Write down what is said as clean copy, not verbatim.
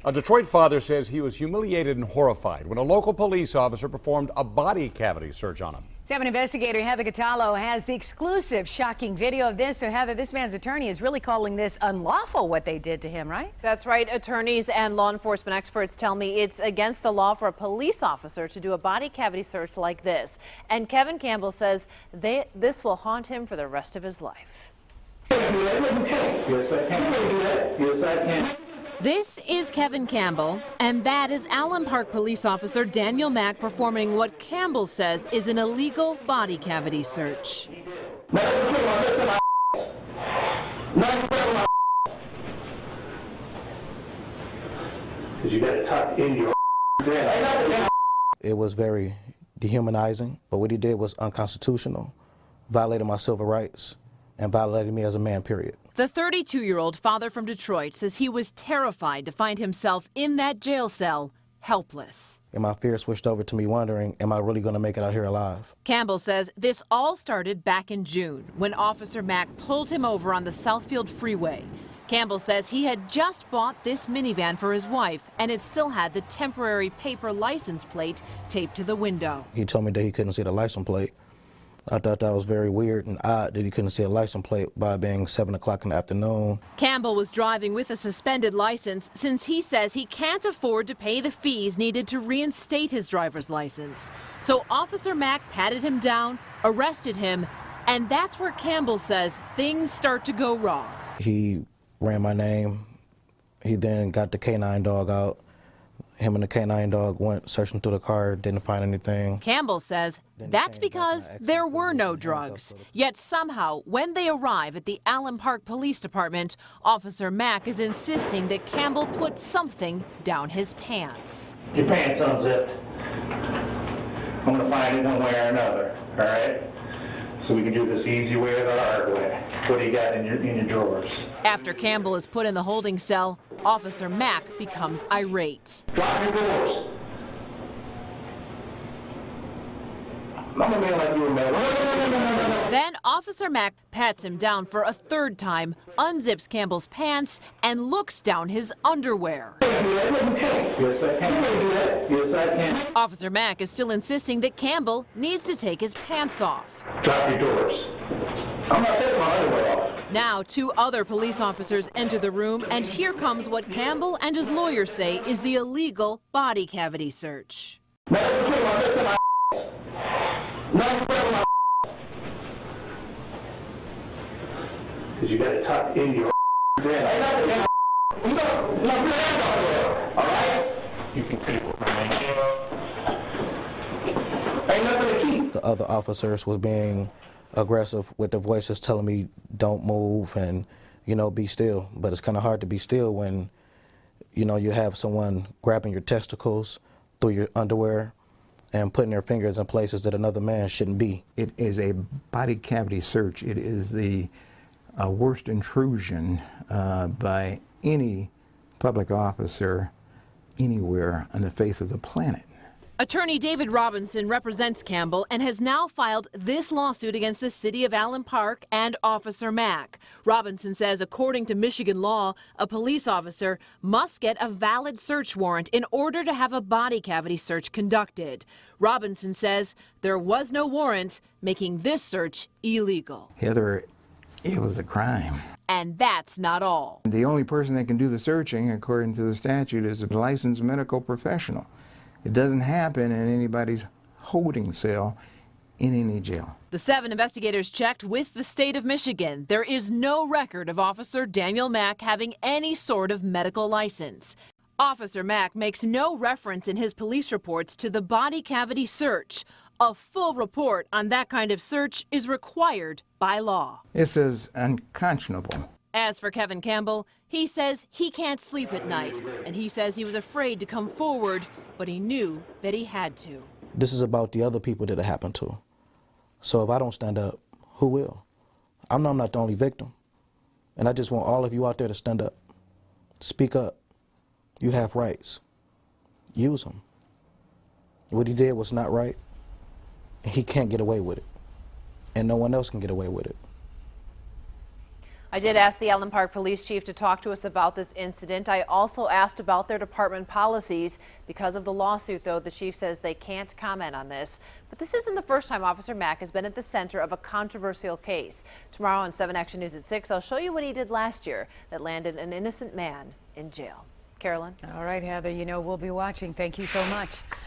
A Detroit father says he was humiliated and horrified when a local police officer performed a body cavity search on him. 7 investigator Heather Catallo has the exclusive shocking video of this. So Heather, this man's attorney is really calling this unlawful what they did to him, right? That's right. Attorneys and law enforcement experts tell me it's against the law for a police officer to do a body cavity search like this. And Kevin Campbell says this will haunt him for the rest of his life. Yes, I can. Yes, I can. This is Kevin Campbell, and that is Allen Park police officer Daniel Mack performing what Campbell says is an illegal body cavity search. Because you got to tuck in your It was very dehumanizing, but what he did was unconstitutional, violated my civil rights, and violated me as a man, period. The 32-year-old father from Detroit says he was terrified to find himself in that jail cell, helpless. And my fear switched over to me wondering, am I really going to make it out here alive? Campbell says this all started back in June when Officer Mack pulled him over on the Southfield Freeway. Campbell says he had just bought this minivan for his wife, and it still had the temporary paper license plate taped to the window. He told me that he couldn't see the license plate. I thought that was very weird and odd that he couldn't see a license plate by being 7 o'clock in the afternoon. Campbell was driving with a suspended license since he says he can't afford to pay the fees needed to reinstate his driver's license. So Officer Mack patted him down, arrested him, and that's where Campbell says things start to go wrong. He ran my name. He then got the K9 dog out. Him and the K9 dog went searching through the car, didn't find anything. Campbell says that's because there were no drugs. Yet somehow, when they arrive at the Allen Park Police Department, Officer Mack is insisting that Campbell put something down his pants. Your pants unzipped. I'm going to find it one way or another, all right? So we can do this the easy way or the hard way. What do you got in your drawers? After Campbell is put in the holding cell, Officer Mack becomes irate. Drop your drawers. I'm going to make like you were mad. Then Officer Mack pats him down for a third time, unzips Campbell's pants, and looks down his underwear. Yes, I can. Yes, I can. Officer Mack is still insisting that Campbell needs to take his pants off. Drop your drawers. I'm not taking my underwear off. Now, 2 other police officers enter the room, and here comes what Campbell and his lawyer say is the illegal body cavity search. Because you got to tuck in your all right? You can keep it, man. Ain't nothing to keep. The other officers were being aggressive with their voices telling me don't move and, you know, be still. But it's kind of hard to be still when, you know, you have someone grabbing your testicles through your underwear and putting their fingers in places that another man shouldn't be. It is a body cavity search. It is the worst intrusion by any public officer anywhere on the face of the planet. Attorney David Robinson represents Campbell and has now filed this lawsuit against the city of Allen Park and Officer Mack. Robinson says according to Michigan law, a police officer must get a valid search warrant in order to have a body cavity search conducted. Robinson says there was no warrant, making this search illegal. Heather, it was a crime. And that's not all. The only person that can do the searching, according to the statute, is a licensed medical professional. It doesn't happen in anybody's holding cell in any jail. The 7 investigators checked with the state of Michigan. There is no record of Officer Daniel Mack having any sort of medical license. Officer Mack makes no reference in his police reports to the body cavity search. A full report on that kind of search is required by law. This is unconscionable. As for Kevin Campbell, he says he can't sleep at night, and he says he was afraid to come forward, but he knew that he had to. This is about the other people that it happened to. So if I don't stand up, who will? I know I'm not the only victim, and I just want all of you out there to stand up. Speak up. You have rights. Use them. What he did was not right, and he can't get away with it, and no one else can get away with it. I did ask the Allen Park Police Chief to talk to us about this incident. I also asked about their department policies. Because of the lawsuit, though, the chief says they can't comment on this. But this isn't the first time Officer Mack has been at the center of a controversial case. Tomorrow on 7 Action News at 6, I'll show you what he did last year that landed an innocent man in jail. Carolyn? All right, Heather, you know we'll be watching. Thank you so much.